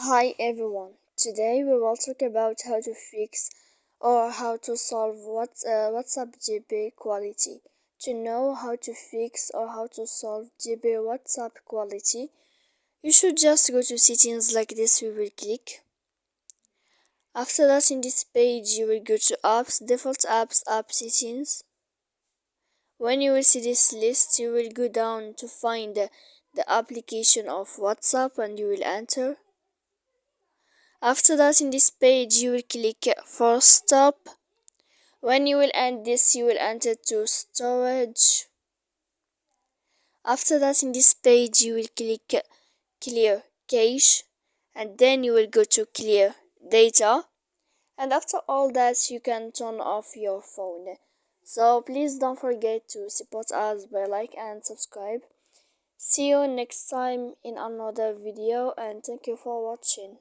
Hi everyone, today we will talk about how to fix or how to solve WhatsApp GB quality. To know how to fix or how to solve GB WhatsApp quality, you should just go to settings like this. We will click. After that, in this page you will go to apps, default apps, app settings. When you will see this list, you will go down to find the application of WhatsApp and you will enter. After that, in this page you will click for stop. When you will end this, you will enter to storage. After that, in this page you will click clear cache, and then you will go to clear data, and after all that you can turn off your phone. So please don't forget to support us by like and subscribe. See you next time in another video, and thank you for watching.